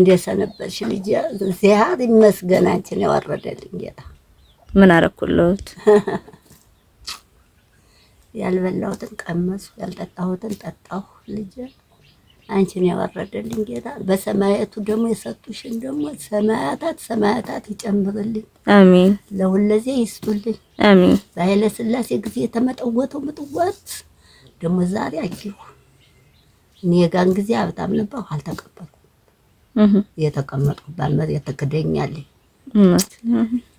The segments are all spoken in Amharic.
እንደሰነበሽ ልጅ ዚያር ይመስገናችን ያወረደልኝ ጌታ። ምን አረኩልዎት? ያልበላሁትን ቀመሱ ያልጠጣሁትን ጠጣሁ ልጅ። አንቺን ያወረደልኝ ጌታ በሰማያቱ ደግሞ የሰጡሽን ደግሞ ሰማያታት ይጨምርልኝ። አሜን። ለሁለዜ ይስጡልኝ። አሜን። በኃይለ ሥላሴ ጊዜ የተመጠወተው ምጥዋት ደግሞ ዛሬ አየሁ። እኔ ጋን ጊዜ ሀብታም ነበርኩ አልተቀበልኩም። የተቀመጥኩባት መሬት ትክደኛለች።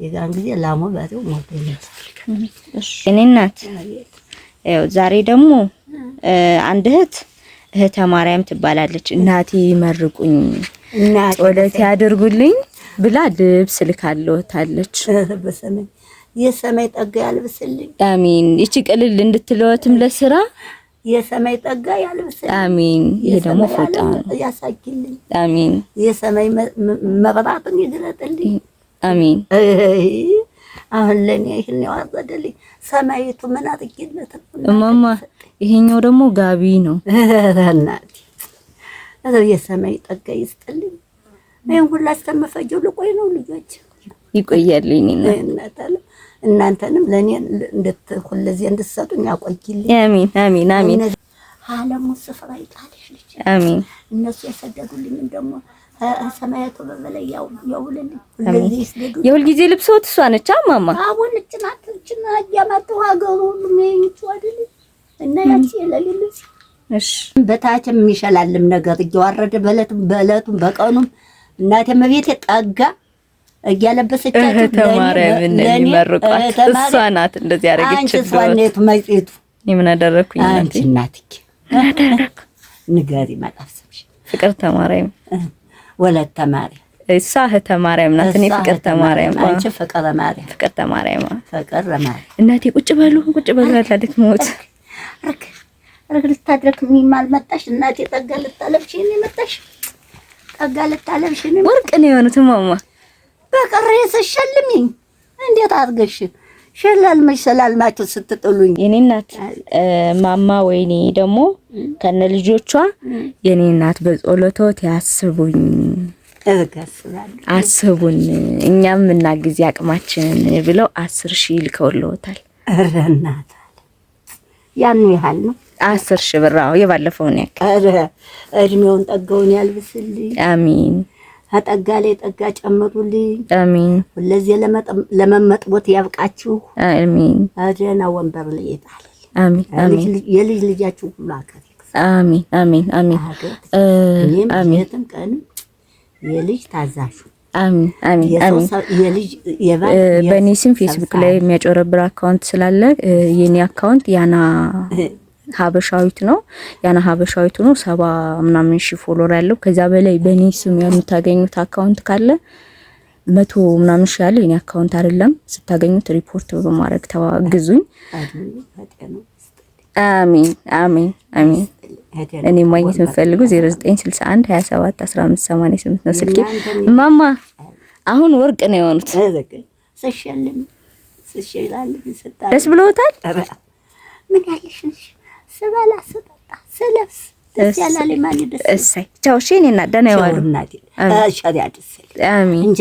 የጋን ጊዜ ላሞ ባሪው ሞቶ ይነሳል። እኔ እናት ያው ዛሬ ደግሞ አንድ እህተ ማርያም ትባላለች። እናቴ ይመርቁኝ ጸሎት ያድርጉልኝ ብላ ልብስ ልካለታለች። በሰማይ የሰማይ ጠጋ ያልብስልኝ። አሜን። እቺ ቀልል እንድትለወትም ለስራ የሰማይ ጠጋ ያልብስልኝ። አሜን። ይሄ ደግሞ ፎጣ ያሳኪልኝ። አሜን። የሰማይ መብራትን ይግለጥልኝ። አሜን። አሁን ለኔ ይሄን ያወረደልኝ ሰማይቱ ምን አጥቂነት እማማ። ይሄኛው ደግሞ ጋቢ ነው። እናቴ የሰማይ ጠጋ ይስጥልኝ። ይሄን ሁሉ አስተመፈጀው ልቆይ ነው ልጆች ይቆያልኝ እናንተንም ለኔ ሁለዚህ እንድትሰጡኝ ያቆይልኝ። አሜን አሜን አሜን። ዓለሙ ስፍራ ይጣልሽ ልጅ። አሜን። እነሱ የሰደዱልኝ ደግሞ ሰማያቱ በበላይ ያውልልኝ። ሁለዚህ ይስደዱ። የሁል ጊዜ ልብሶት እሷ ነች ማማ። አሁን እጭና ያማጡ ሀገሩ ሁሉ ምንጭ አይደል እና ያቺ የለልልኝ። እሺ በታችም የሚሸላልም ነገር እየዋረደ በእለቱም በቀኑም እናቴ መቤቴ ጠጋ እያለበሰቻችሁ እህተ ማርያም እንደሚመርቋት እሷ ናት እንደዚህ ያረጋችው። አንቺ ስዋኔቱ መጪቱ ምን አደረኩኝ? አንቺ እናትኪ ምን አደረኩ? ንገሪ ማጣፍሰሽ ፍቅርተ ማርያም ወለተ ማርያም እሷ እህተ ማርያም ናት። እኔ ፍቅርተ ማርያም። አንቺ ፍቅረ ማርያም። ፍቅርተ ማርያም ፍቅረ ማርያም። እናቴ ቁጭ በሉ ያላልክ ሞት ረክ ልታድረክኝ ማልመጣሽ እናቴ ጠጋ ልታለብሽ እኔ መጣሽ ጠጋ ልታለብሽ እኔ ወርቅ ነው የሆኑት ማማ። በቀረስ ሸልሚኝ እንዴት አድርገሽ ሸላልመሽ ሰላልማችሁ ስትጥሉኝ የኔ እናት ማማ ወይኔ ደግሞ ከነ ልጆቿ የኔ እናት በጸሎቶት ያስቡኝ አስቡን እኛም እና ጊዜ አቅማችንን ብለው 10,000 ልከውልዎታል። እናት ያኑ ያህል ነው 10,000 ብር። አዎ የባለፈውን ያክል። እድሜውን ጠጋውን ያልብስልኝ። አሜን። አጠጋ ላይ ጠጋ ጨምሩልኝ። አሜን። ሁለዚህ ለመመጥቦት ያብቃችሁ። አሜን። አደና ወንበር ላይ ይጣል። አሜን አሜን። የልጅ ልጃችሁ ሁሉ አከረ። አሜን አሜን አሜን አሜን። ቀን የልጅ ታዛዡ። አሜን አሜን አሜን። የልጅ የባል በኔ ስም ፌስቡክ ላይ የሚያጨረብር አካውንት ስላለ የኔ አካውንት ያና ሀበሻዊት ነው። ያና ሀበሻዊት ነው 70 ምናምን ሺህ ፎሎወር ያለው። ከዛ በላይ በኔ ስም የምታገኙት አካውንት ካለ 100 ምናምን ሺህ ያለው የኔ አካውንት አይደለም። ስታገኙት ሪፖርት በማድረግ ተዋግዙኝ። አሜን አሜን አሜን። እኔ ማግኘት የምፈልገው 0961 27 15 88 ነው ስልኬ። ማማ አሁን ወርቅ ነው የሆኑት። ደስ ብሎታል። ምን ያለሽ ስበላ ስጠጣ ስለብስ ደስ ያላለ ማን ደስ። እሰይ ቻው። እሺ እኔ እና ደህና ይዋሉ። አሜን።